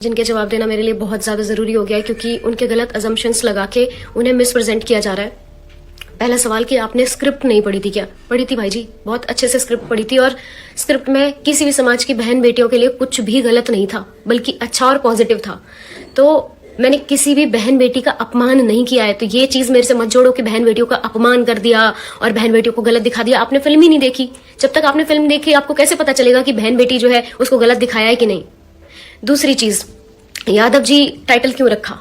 जिनके जवाब देना मेरे लिए बहुत ज़्यादा ज़रूरी हो गया है क्योंकि उनके गलत अजम्पशंस लगा के उन्हें मिसप्रेजेंट किया जा रहा है। पहला सवाल कि आपने स्क्रिप्ट नहीं पढ़ी थी क्या? पढ़ी थी भाई जी, बहुत अच्छे से स्क्रिप्ट पढ़ी थी और स्क्रिप्ट में किसी भी समाज की बहन बेटियों के लिए कुछ भी गलत नहीं था, बल्कि अच्छा और पॉजिटिव था। तो मैंने किसी भी बहन बेटी का अपमान नहीं किया है, तो ये चीज़ मेरे से मत जोड़ो कि बहन बेटियों का अपमान कर दिया और बहन बेटियों को गलत दिखा दिया। आपने फिल्म ही नहीं देखी। जब तक आपने फिल्म देखी आपको कैसे पता चलेगा कि बहन बेटी जो है उसको गलत दिखाया है कि नहीं। दूसरी चीज, यादव जी टाइटल क्यों रखा?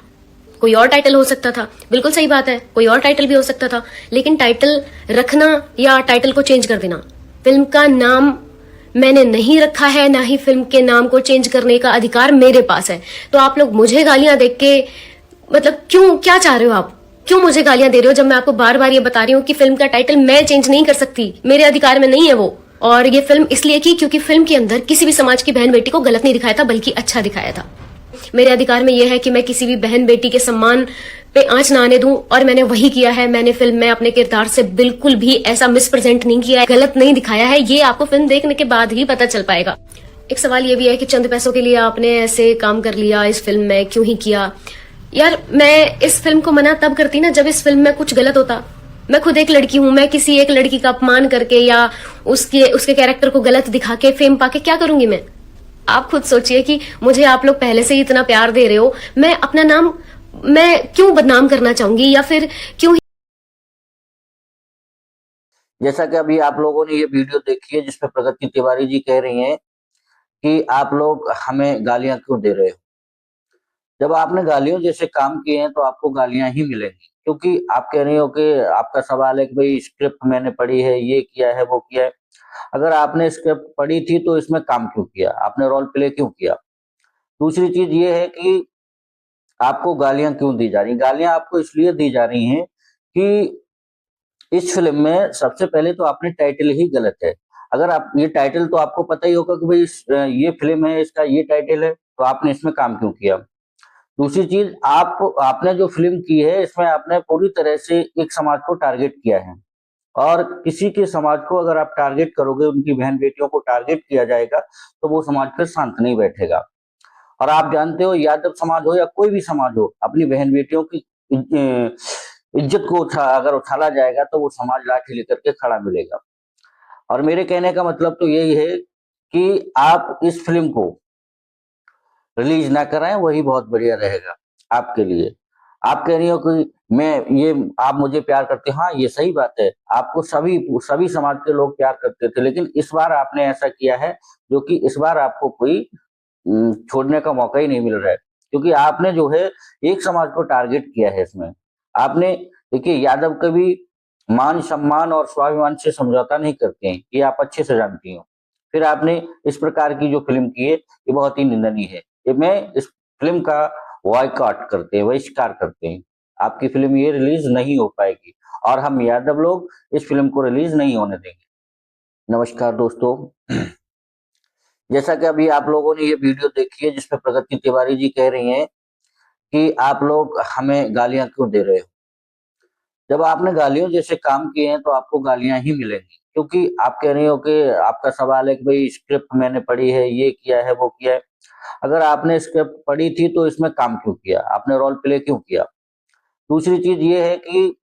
कोई और टाइटल हो सकता था, बिल्कुल सही बात है, कोई और टाइटल भी हो सकता था, लेकिन टाइटल रखना या टाइटल को चेंज कर देना, फिल्म का नाम मैंने नहीं रखा है, ना ही फिल्म के नाम को चेंज करने का अधिकार मेरे पास है। तो आप लोग मुझे गालियां देख के मतलब क्यों, क्या चाह रहे हो आप? क्यों मुझे गालियां दे रहे हो जब मैं आपको बार बार ये बता रही हूँ कि फिल्म का टाइटल मैं चेंज नहीं कर सकती, मेरे अधिकार में नहीं है वो। और ये फिल्म इसलिए की क्योंकि फिल्म के अंदर किसी भी समाज की बहन बेटी को गलत नहीं दिखाया था, बल्कि अच्छा दिखाया था। मेरे अधिकार में यह है कि मैं किसी भी बहन बेटी के सम्मान पे आंच ना आने दूं, और मैंने वही किया है। मैंने फिल्म में अपने किरदार से बिल्कुल भी ऐसा मिसप्रेजेंट नहीं किया है, गलत नहीं दिखाया है। ये आपको फिल्म देखने के बाद ही पता चल पाएगा। एक सवाल ये भी है कि चंद पैसों के लिए आपने ऐसे काम कर लिया इस फिल्म में, क्यों ही किया? यार, मैं इस फिल्म को मना तब करती ना जब इस फिल्म में कुछ गलत होता। मैं खुद एक लड़की हूं, मैं किसी एक लड़की का अपमान करके या उसके कैरेक्टर को गलत दिखा के फेम पाके क्या करूंगी मैं? आप खुद सोचिए कि मुझे आप लोग पहले से ही इतना प्यार दे रहे हो, मैं अपना नाम मैं क्यों बदनाम करना चाहूंगी, या फिर क्यों? जैसा कि अभी आप लोगों ने ये वीडियो देखी है जिसमें प्रगति तिवारी जी कह रही हैं कि आप लोग हमें गालियां क्यों दे रहे हो। जब आपने गालियों जैसे काम किए हैं तो आपको गालियां ही मिलेंगी, क्योंकि आप कह रही हो कि आपका सवाल है कि भाई स्क्रिप्ट मैंने पढ़ी है, ये किया है, वो किया है। अगर आपने स्क्रिप्ट पढ़ी थी तो इसमें काम क्यों किया, आपने रोल प्ले क्यों किया। दूसरी चीज ये है कि आपको गालियां क्यों दी जा रही। गालियां आपको इसलिए दी जा रही हैं कि इस फिल्म में सबसे पहले तो आपने टाइटल ही गलत है। अगर आप ये टाइटल तो आपको पता ही होगा कि भाई ये फिल्म है, इसका ये टाइटल है, तो आपने इसमें काम क्यों किया। दूसरी चीज, आपने जो फिल्म की है इसमें आपने पूरी तरह से एक समाज को टारगेट किया है, और किसी के समाज को अगर आप टारगेट करोगे, उनकी बहन बेटियों को टारगेट किया जाएगा, तो वो समाज फिर शांत नहीं बैठेगा। और आप जानते हो, यादव समाज हो या कोई भी समाज हो, अपनी बहन बेटियों की इज्जत को अगर उछाला जाएगा तो वो समाज लाठी लेकर के खड़ा मिलेगा। और मेरे कहने का मतलब तो यही है कि आप इस फिल्म को रिलीज ना कराएं, वही बहुत बढ़िया रहेगा आपके लिए। आप कह रही हो कि मैं ये आप मुझे प्यार करते हो, हाँ ये सही बात है, आपको सभी सभी समाज के लोग प्यार करते थे, लेकिन इस बार आपने ऐसा किया है जो कि इस बार आपको कोई छोड़ने का मौका ही नहीं मिल रहा है, क्योंकि आपने जो है एक समाज को टारगेट किया है इसमें। आपने, देखिए, यादव कभी मान सम्मान और स्वाभिमान से समझौता नहीं करते हैं, ये आप अच्छे से जानती हो। फिर आपने इस प्रकार की जो फिल्म की है ये बहुत ही निंदनीय है। ये मैं इस फिल्म का बॉयकॉट करते हैं, बहिष्कार करते हैं। आपकी फिल्म ये रिलीज नहीं हो पाएगी और हम यादव लोग इस फिल्म को रिलीज नहीं होने देंगे। नमस्कार दोस्तों। जैसा कि अभी आप लोगों ने ये वीडियो देखी है जिसमें प्रगति तिवारी जी कह रही हैं कि आप लोग हमें गालियां क्यों दे रहे हो। जब आपने गालियों जैसे काम किए हैं तो आपको गालियां ही मिलेंगी, क्योंकि आप कह रही हो कि आपका सवाल है कि भाई स्क्रिप्ट मैंने पढ़ी है, ये किया है, वो किया है। अगर आपने स्क्रिप्ट पढ़ी थी तो इसमें काम क्यों किया, आपने रोल प्ले क्यों किया। दूसरी चीज ये है कि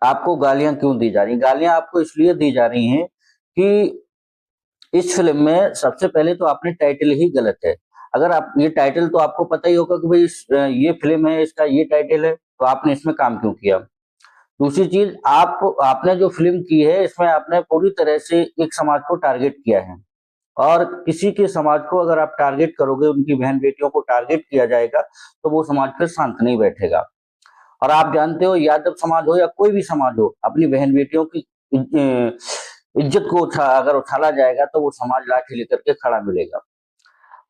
आपको गालियां क्यों दी जा रही। गालियां आपको इसलिए दी जा रही हैं कि इस फिल्म में सबसे पहले तो आपने टाइटल ही गलत है। अगर आप ये टाइटल तो आपको पता ही होगा कि भाई ये फिल्म है, इसका ये टाइटल है, तो आपने इसमें काम क्यों किया। दूसरी चीज, आपने जो फिल्म की है इसमें आपने पूरी तरह से एक समाज को टारगेट किया है, और किसी के समाज को अगर आप टारगेट करोगे, उनकी बहन बेटियों को टारगेट किया जाएगा, तो वो समाज फिर शांत नहीं बैठेगा। और आप जानते हो, यादव समाज हो या कोई भी समाज हो, अपनी बहन बेटियों की इज्जत को अगर उछाला जाएगा तो वो समाज लाठी लेकर के खड़ा मिलेगा।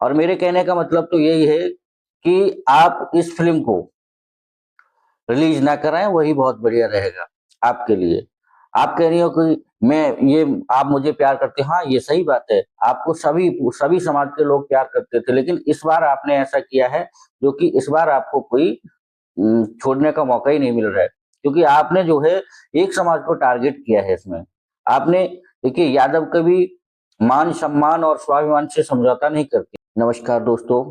और मेरे कहने का मतलब तो यही है कि आप इस फिल्म को रिलीज ना कराएं, वही बहुत बढ़िया रहेगा आपके लिए। आप कह रही हो कि मैं ये आप मुझे प्यार करते हो, हाँ ये सही बात है, आपको सभी सभी समाज के लोग प्यार करते थे, लेकिन इस बार आपने ऐसा किया है जो कि इस बार आपको कोई छोड़ने का मौका ही नहीं मिल रहा है, क्योंकि आपने जो है एक समाज को टारगेट किया है इसमें। आपने, देखिए, यादव कभी मान सम्मान और स्वाभिमान से समझौता नहीं करते। नमस्कार दोस्तों।